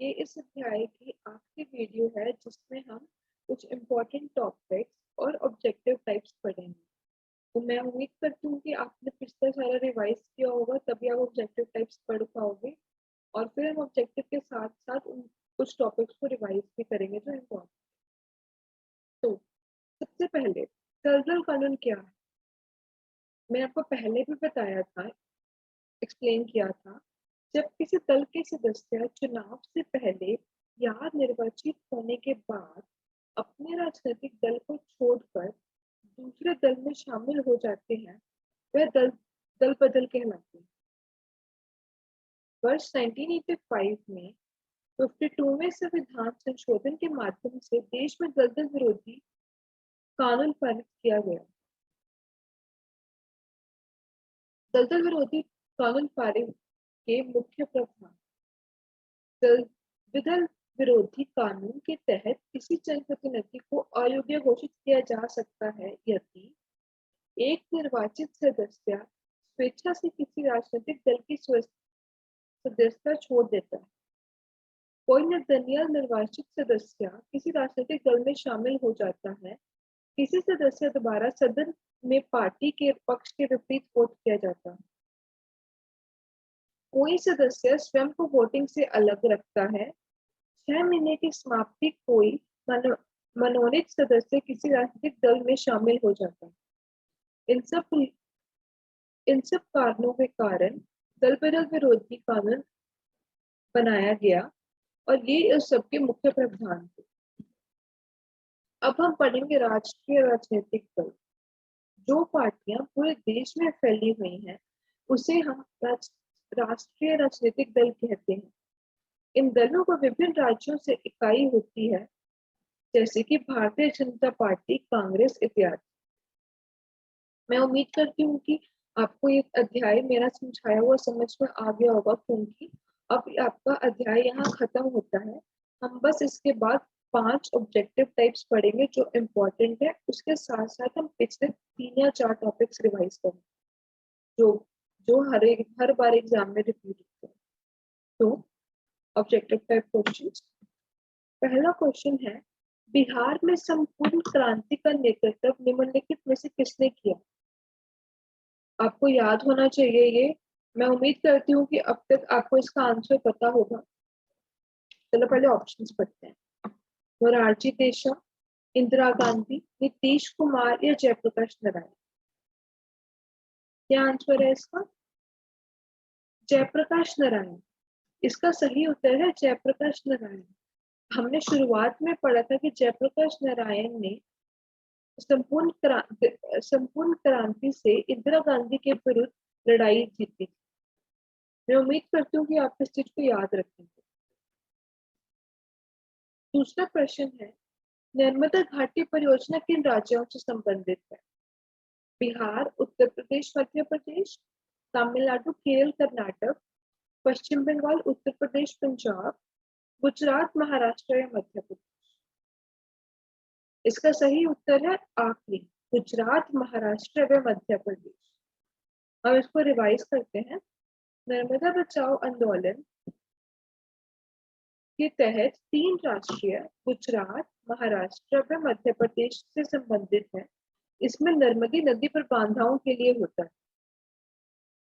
ये इस अध्याय की आखिरी वीडियो है जिसमें हम कुछ इम्पोर्टेंट टॉपिक्स और ऑब्जेक्टिव टाइप्स पढ़ेंगे। तो मैं उम्मीद करती हूँ कि आपने पिछला सारा रिवाइज किया होगा, तभी आप ऑब्जेक्टिव टाइप्स पढ़ पाओगे। और फिर हम ऑब्जेक्टिव के साथ साथ उन कुछ टॉपिक्स को रिवाइज भी करेंगे जो इम्पोर्टेंट। तो सबसे पहले दलदल कानून क्या है? मैं आपको पहले भी बताया था, एक्सप्लेन किया था। जब किसी दल के सदस्य चुनाव से पहले या निर्वाचित होने के बाद अपने राजनीतिक दल को छोड़कर दूसरे दल में शामिल हो जाते हैं, वह दल बदल कहलाते हैं। वर्ष 1985 में 52वें संविधान संशोधन के माध्यम से देश में दलदल विरोधी कानून पारित किया गया। दलदल विरोधी कानून पारित के मुख्य प्रावधान। दलदल विरोधी कानून के तहत किसी जनप्रतिनिधि को अयोग्य घोषित किया जा सकता है यदि एक निर्वाचित सदस्य स्वेच्छा से किसी राजनीतिक दल की सदस्यता छोड़ देता है। कोई निर्दलीय निर्वाचित सदस्य किसी राजनीतिक दल में शामिल हो जाता है। किसी सदस्य द्वारा सदन में पार्टी के पक्ष के विपरीत वोट किया जाता है। कोई सदस्य स्वयं को वोटिंग से अलग रखता है। 6 महीने की समाप्ति कोई मनोनीत सदस्य किसी राजनीतिक दल में शामिल हो जाता है। इन सब कारणों के कारण दल बदल विरोधी कानून बनाया गया और ये इस सबके मुख्य प्रावधान थे। अब हम पढ़ेंगे राष्ट्रीय राजनीतिक दल। जो पार्टियां पूरे देश में फैली हुई हैं, उसे हम राष्ट्रीय राजनीतिक दल कहते हैं। इन दलों को विभिन्न राज्यों से इकाई होती है, जैसे कि भारतीय जनता पार्टी, कांग्रेस इत्यादि। मैं उम्मीद करती हूँ कि आपको ये अध्याय मेरा समझाया हुआ समझ में आ गया होगा, क्योंकि अब आपका अध्याय यहाँ खत्म होता है। हम बस इसके बाद 5 ऑब्जेक्टिव टाइप्स पढ़ेंगे जो इम्पोर्टेंट है। उसके साथ साथ हम पिछले 3 या 4 टॉपिक्स रिवाइज करेंगे जो जो हर बार एग्जाम में रिपीट होते हैं। तो ऑब्जेक्टिव टाइप क्वेश्चंस। पहला क्वेश्चन है, बिहार में संपूर्ण क्रांति का नेतृत्व निम्नलिखित में से किसने किया? आपको याद होना चाहिए ये। मैं उम्मीद करती हूँ कि अब तक आपको इसका आंसर पता होगा। चलो पहले ऑप्शंस पढ़ते हैं। मोरारजी देसाई, इंदिरा गांधी, नीतीश कुमार या जयप्रकाश नारायण? क्या आंसर है इसका? जयप्रकाश नारायण। इसका सही उत्तर है जयप्रकाश नारायण। हमने शुरुआत में पढ़ा था कि जयप्रकाश नारायण ने संपूर्ण क्रांति से इंदिरा गांधी के विरुद्ध लड़ाई जीती। मैं उम्मीद करती हूँ कि आप इस चीज को याद रखेंगे। दूसरा प्रश्न है, नर्मदा घाटी परियोजना किन राज्यों से संबंधित है? बिहार, उत्तर प्रदेश, मध्य प्रदेश, तमिलनाडु, केरल, कर्नाटक, पश्चिम बंगाल, उत्तर प्रदेश, पंजाब, गुजरात, महाराष्ट्र या मध्य प्रदेश? इसका सही उत्तर है आखिरी, गुजरात, महाराष्ट्र व मध्य प्रदेश। हम इसको रिवाइज करते हैं। नर्मदा बचाओ आंदोलन के तहत 3 राष्ट्रीय गुजरात, महाराष्ट्र व मध्य प्रदेश से संबंधित है। इसमें नर्मदी नदी पर बांधाओं के लिए होता है।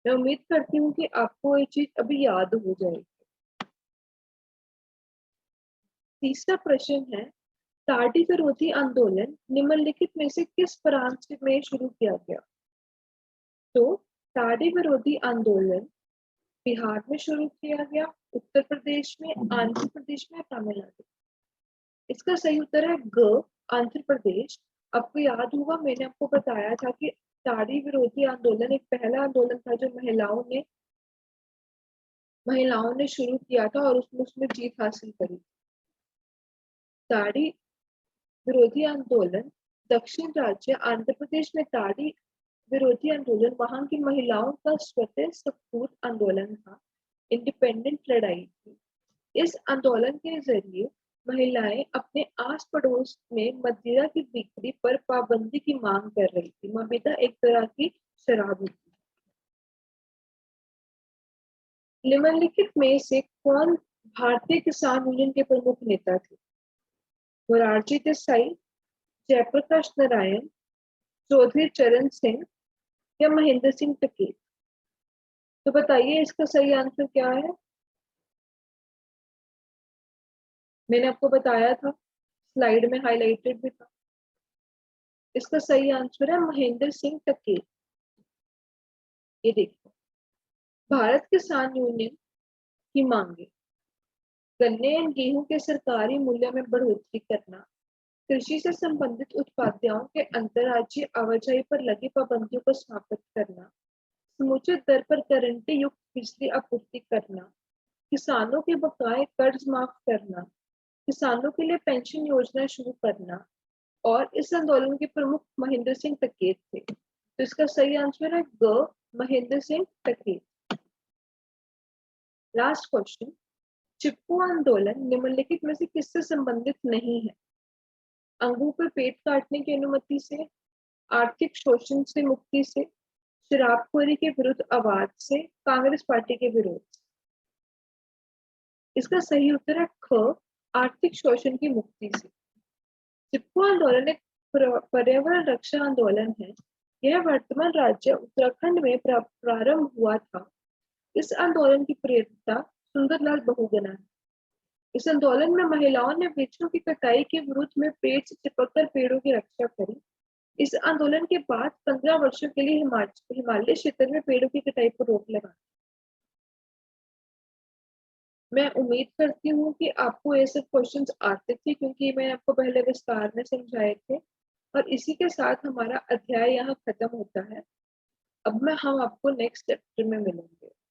मैं उम्मीद करती हूँ कि आपको ये चीज अभी याद हो जाएगी। तीसरा प्रश्न है, टाडी विरोधी आंदोलन निम्नलिखित में से किस प्रांत में शुरू किया गया? तो टाडी विरोधी आंदोलन बिहार में शुरू किया गया, उत्तर प्रदेश में, आंध्र प्रदेश में, तमिलनाडु? इसका सही उत्तर है ग, आंध्र प्रदेश। आपको याद होगा, मैंने आपको बताया था कि टाडी विरोधी आंदोलन एक पहला आंदोलन था जो महिलाओं ने शुरू किया था और उसमें जीत हासिल करी। टाडी विरोधी आंदोलन दक्षिण राज्य आंध्र प्रदेश में टाडी विरोधी आंदोलन वहां की महिलाओं का स्वतः स्फूर्त आंदोलन था, इंडिपेंडेंट लड़ाई थी। इस आंदोलन के जरिए महिलाएं अपने आस पड़ोस में मदिरा की बिक्री पर पाबंदी की मांग कर रही थी। मदिरा एक तरह की शराब होती है। निम्नलिखित में से कौन भारतीय किसान यूनियन के प्रमुख नेता थे? मोरारजी देसाई, जयप्रकाश नारायण, चौधरी चरण सिंह या महेंद्र सिंह टकीर? तो बताइए इसका सही आंसर क्या है। मैंने आपको बताया था, स्लाइड में हाईलाइटेड भी था। इसका सही आंसर है महेंद्र सिंह टकीर। ये देखिए, भारत किसान यूनियन की मांगे गन्ने एवं गेहूं के सरकारी मूल्य में बढ़ोतरी करना, कृषि से संबंधित उत्पादों के अंतर्राज्यीय आवाजाही पर लगी पाबंदियों को समाप्त करना, समुचित दर पर गारंटी युक्त बिजली आपूर्ति करना, किसानों के बकाये कर्ज माफ करना, किसानों के लिए पेंशन योजना शुरू करना, और इस आंदोलन के प्रमुख महेंद्र सिंह टकीर थे। तो इसका सही आंसर है ग, महेंद्र सिंह टकीर। लास्ट क्वेश्चन, चिपको आंदोलन निम्नलिखित में से किससे संबंधित नहीं है? अंगों पर पेट काटने की अनुमति से, आर्थिक शोषण से मुक्ति से, शराबखोरी के विरुद्ध आवाज से, कांग्रेस पार्टी के विरोध से? इसका सही उत्तर है ख, आर्थिक शोषण की मुक्ति से। चिपको आंदोलन एक पर्यावरण रक्षा आंदोलन है। यह वर्तमान राज्य उत्तराखंड में प्रारंभ हुआ था। इस आंदोलन की प्रेरणा सुंदरलाल बहुगुणा है। इस आंदोलन में महिलाओं ने वृक्षों की कटाई के विरुद्ध में पेड़ से चिपककर पेड़ों की रक्षा करी। इस आंदोलन के बाद 15 वर्षों के लिए हिमालय क्षेत्र में पेड़ों की कटाई पर रोक लगा। मैं उम्मीद करती हूँ कि आपको ये सब क्वेश्चंस आते थे, क्योंकि मैं आपको पहले विस्तार में समझाए थे। और इसी के साथ हमारा अध्याय यहाँ खत्म होता है। अब हम आपको नेक्स्ट चैप्टर में मिलेंगे।